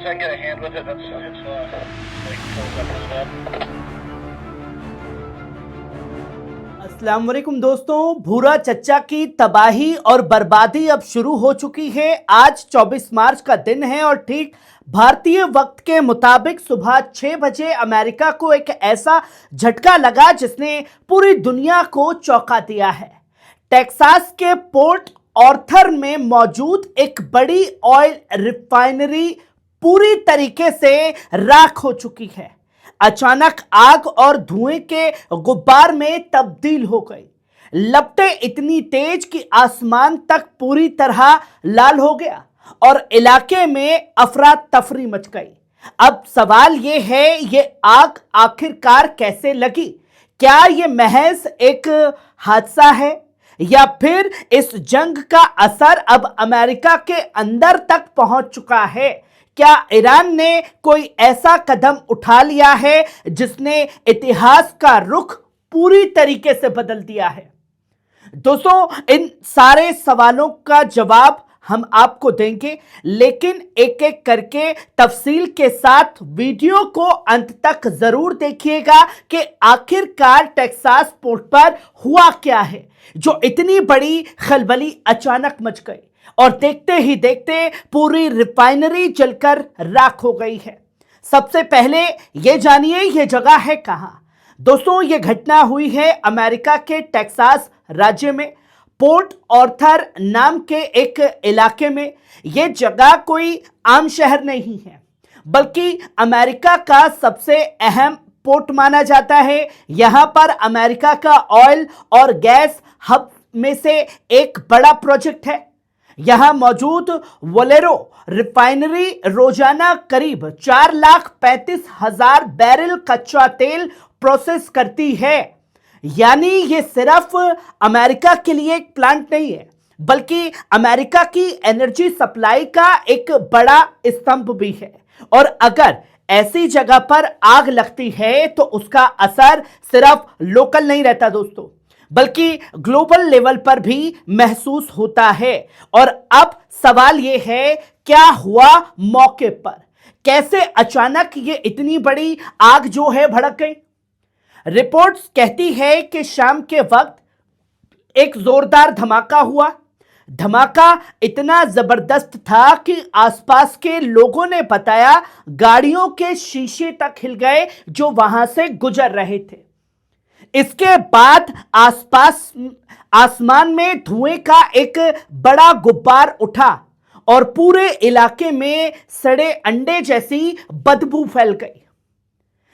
chance I can get a hand with it? It's like close up his head. अस्सलाम वालेकुम दोस्तों, भूरा चच्चा की तबाही और बर्बादी अब शुरू हो चुकी है। आज 24 मार्च का दिन है और ठीक भारतीय वक्त के मुताबिक सुबह 6 बजे अमेरिका को एक ऐसा झटका लगा जिसने पूरी दुनिया को चौंका दिया है। टेक्सास के पोर्ट ऑर्थर में मौजूद एक बड़ी ऑयल रिफाइनरी पूरी तरीके से राख हो चुकी है। अचानक आग और धुएं के गुब्बार में तब्दील हो गई। लपटें इतनी तेज कि आसमान तक पूरी तरह लाल हो गया और इलाके में अफरा तफरी मच गई। अब सवाल यह है, ये आग आखिरकार कैसे लगी? क्या ये महज एक हादसा है या फिर इस जंग का असर अब अमेरिका के अंदर तक पहुंच चुका है? क्या ईरान ने कोई ऐसा कदम उठा लिया है जिसने इतिहास का रुख पूरी तरीके से बदल दिया है? दोस्तों, इन सारे सवालों का जवाब हम आपको देंगे, लेकिन एक एक करके तफसील के साथ वीडियो को अंत तक जरूर देखिएगा कि आखिरकार टेक्सास पोर्ट पर हुआ क्या है जो इतनी बड़ी खलबली अचानक मच गई और देखते ही देखते पूरी रिफाइनरी जलकर राख हो गई है। सबसे पहले ये जानिए ये जगह है कहां। दोस्तों, ये घटना हुई है अमेरिका के टेक्सास राज्य में पोर्ट ऑर्थर नाम के एक इलाके में। यह जगह कोई आम शहर नहीं है, बल्कि अमेरिका का सबसे अहम पोर्ट माना जाता है। यहां पर अमेरिका का ऑयल और गैस हब में से एक बड़ा प्रोजेक्ट है। यहां मौजूद वलेरो रिफाइनरी रोजाना करीब 4,35,000 बैरल कच्चा तेल प्रोसेस करती है। यानी ये सिर्फ अमेरिका के लिए एक प्लांट नहीं है, बल्कि अमेरिका की एनर्जी सप्लाई का एक बड़ा स्तंभ भी है। और अगर ऐसी जगह पर आग लगती है तो उसका असर सिर्फ लोकल नहीं रहता दोस्तों, बल्कि ग्लोबल लेवल पर भी महसूस होता है। और अब सवाल यह है, क्या हुआ मौके पर? कैसे अचानक ये इतनी बड़ी आग जो है भड़क गई? रिपोर्ट्स कहती है कि शाम के वक्त एक जोरदार धमाका हुआ। धमाका इतना जबरदस्त था कि आसपास के लोगों ने बताया गाड़ियों के शीशे तक हिल गए जो वहां से गुजर रहे थे। इसके बाद आसमान में धुएं का एक बड़ा गुब्बार उठा और पूरे इलाके में सड़े अंडे जैसी बदबू फैल गई।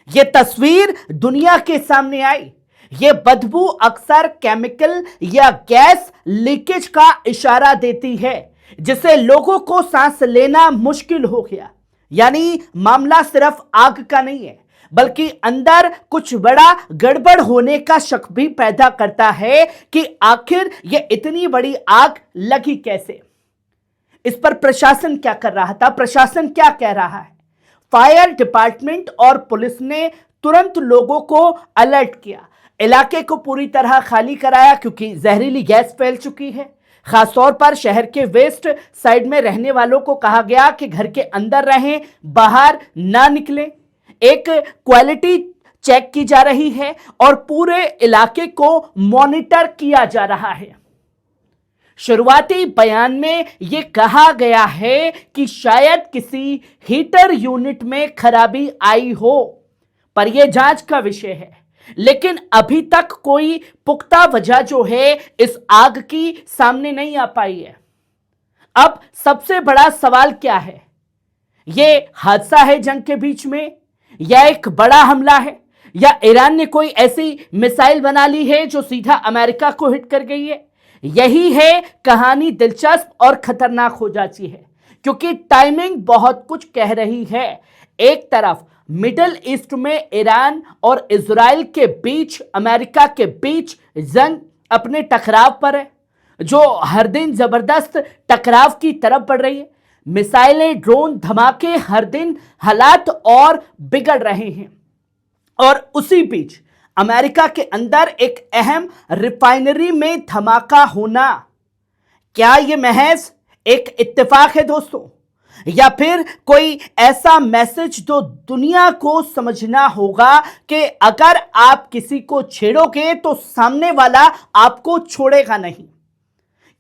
यह तस्वीर दुनिया के सामने आई। यह बदबू अक्सर केमिकल या गैस लीकेज का इशारा देती है, जिससे लोगों को सांस लेना मुश्किल हो गया। यानी मामला सिर्फ आग का नहीं है, बल्कि अंदर कुछ बड़ा गड़बड़ होने का शक भी पैदा करता है कि आखिर यह इतनी बड़ी आग लगी कैसे। इस पर प्रशासन क्या कर रहा था? प्रशासन क्या कह रहा है? फायर डिपार्टमेंट और पुलिस ने तुरंत लोगों को अलर्ट किया, इलाके को पूरी तरह खाली कराया क्योंकि जहरीली गैस फैल चुकी है। खासतौर पर शहर के वेस्ट साइड में रहने वालों को कहा गया कि घर के अंदर रहें, बाहर ना निकलें। एक क्वालिटी चेक की जा रही है और पूरे इलाके को मॉनिटर किया जा रहा है। शुरुआती बयान में यह कहा गया है कि शायद किसी हीटर यूनिट में खराबी आई हो, पर यह जांच का विषय है। लेकिन अभी तक कोई पुख्ता वजह जो है इस आग की सामने नहीं आ पाई है। अब सबसे बड़ा सवाल क्या है? यह हादसा है जंग के बीच में, या एक बड़ा हमला है, या ईरान ने कोई ऐसी मिसाइल बना ली है जो सीधा अमेरिका को हिट कर गई है? यही है कहानी दिलचस्प और खतरनाक हो जाती है, क्योंकि टाइमिंग बहुत कुछ कह रही है। एक तरफ मिडिल ईस्ट में ईरान और इजराइल के बीच, अमेरिका के बीच जंग अपने टकराव पर है, जो हर दिन जबरदस्त टकराव की तरफ बढ़ रही है। मिसाइलें, ड्रोन धमाके, हर दिन हालात और बिगड़ रहे हैं। और उसी बीच अमेरिका के अंदर एक अहम रिफाइनरी में धमाका होना, क्या यह महज एक इत्तेफाक है दोस्तों, या फिर कोई ऐसा मैसेज जो दुनिया को समझना होगा कि अगर आप किसी को छेड़ोगे तो सामने वाला आपको छोड़ेगा नहीं?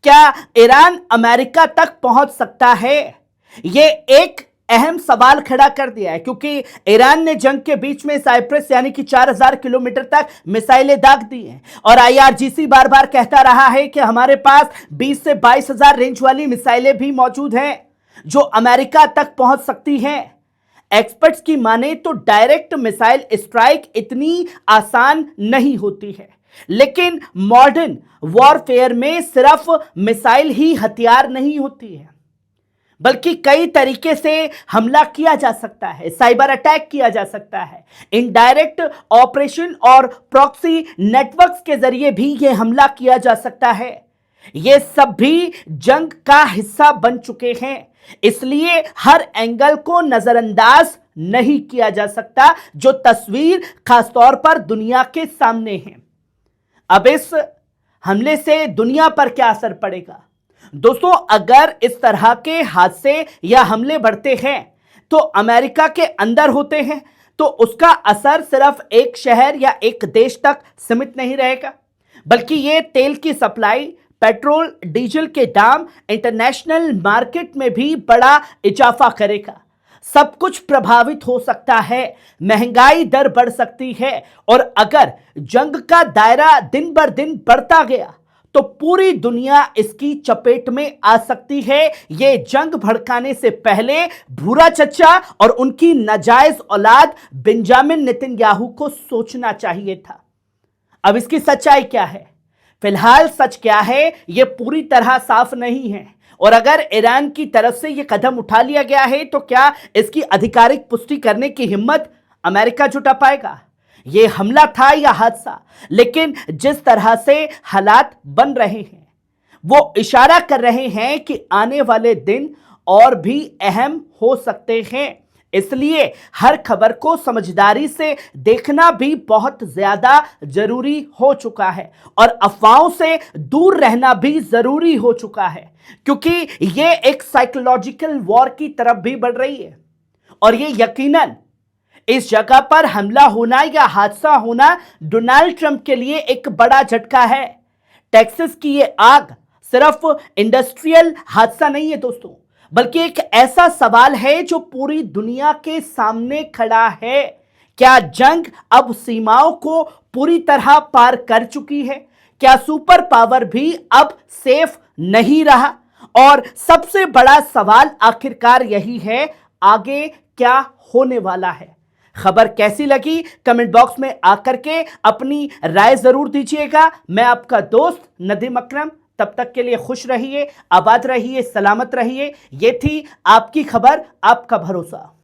क्या ईरान अमेरिका तक पहुंच सकता है? यह एक अहम सवाल खड़ा कर दिया है, क्योंकि ईरान ने जंग के बीच में साइप्रस यानी कि 4000 किलोमीटर तक मिसाइलें दाग दी हैं और आईआरजीसी बार बार कहता रहा है कि हमारे पास 20 से 22,000 रेंज वाली मिसाइलें भी मौजूद हैं जो अमेरिका तक पहुंच सकती हैं। एक्सपर्ट्स की माने तो डायरेक्ट मिसाइल स्ट्राइक इतनी आसान नहीं होती है, लेकिन मॉडर्न वॉरफेयर में सिर्फ मिसाइल ही हथियार नहीं होती है, बल्कि कई तरीके से हमला किया जा सकता है। साइबर अटैक किया जा सकता है, इनडायरेक्ट ऑपरेशन और प्रॉक्सी नेटवर्क्स के जरिए भी यह हमला किया जा सकता है। ये सब भी जंग का हिस्सा बन चुके हैं, इसलिए हर एंगल को नजरअंदाज नहीं किया जा सकता जो तस्वीर खासतौर पर दुनिया के सामने है। अब इस हमले से दुनिया पर क्या असर पड़ेगा? दोस्तों, अगर इस तरह के हादसे या हमले बढ़ते हैं तो अमेरिका के अंदर होते हैं तो उसका असर सिर्फ एक शहर या एक देश तक सीमित नहीं रहेगा, बल्कि ये तेल की सप्लाई, पेट्रोल डीजल के दाम, इंटरनेशनल मार्केट में भी बड़ा इजाफा करेगा। सब कुछ प्रभावित हो सकता है, महंगाई दर बढ़ सकती है और अगर जंग का दायरा दिन बर दिन बढ़ता गया तो पूरी दुनिया इसकी चपेट में आ सकती है। यह जंग भड़काने से पहले भूरा चचा और उनकी नाजायज औलाद बेंजामिन नेतन्याहू को सोचना चाहिए था। अब इसकी सच्चाई क्या है? फिलहाल सच क्या है यह पूरी तरह साफ नहीं है, और अगर ईरान की तरफ से यह कदम उठा लिया गया है तो क्या इसकी आधिकारिक पुष्टि करने की हिम्मत अमेरिका जुटा पाएगा? यह हमला था या हादसा? लेकिन जिस तरह से हालात बन रहे हैं वो इशारा कर रहे हैं कि आने वाले दिन और भी अहम हो सकते हैं। इसलिए हर खबर को समझदारी से देखना भी बहुत ज्यादा जरूरी हो चुका है और अफवाहों से दूर रहना भी जरूरी हो चुका है, क्योंकि यह एक साइकोलॉजिकल वॉर की तरफ भी बढ़ रही है। और यह यकीनन इस जगह पर हमला होना या हादसा होना डोनाल्ड ट्रंप के लिए एक बड़ा झटका है। टेक्सास की ये आग सिर्फ इंडस्ट्रियल हादसा नहीं है दोस्तों, बल्कि एक ऐसा सवाल है जो पूरी दुनिया के सामने खड़ा है। क्या जंग अब सीमाओं को पूरी तरह पार कर चुकी है? क्या सुपर पावर भी अब सेफ नहीं रहा? और सबसे बड़ा सवाल आखिरकार यही है, आगे क्या होने वाला है? खबर कैसी लगी कमेंट बॉक्स में आकर के अपनी राय जरूर दीजिएगा। मैं आपका दोस्त नदीम अकरम, तब तक के लिए खुश रहिए, आबाद रहिए, सलामत रहिए। ये थी आपकी खबर, आपका भरोसा।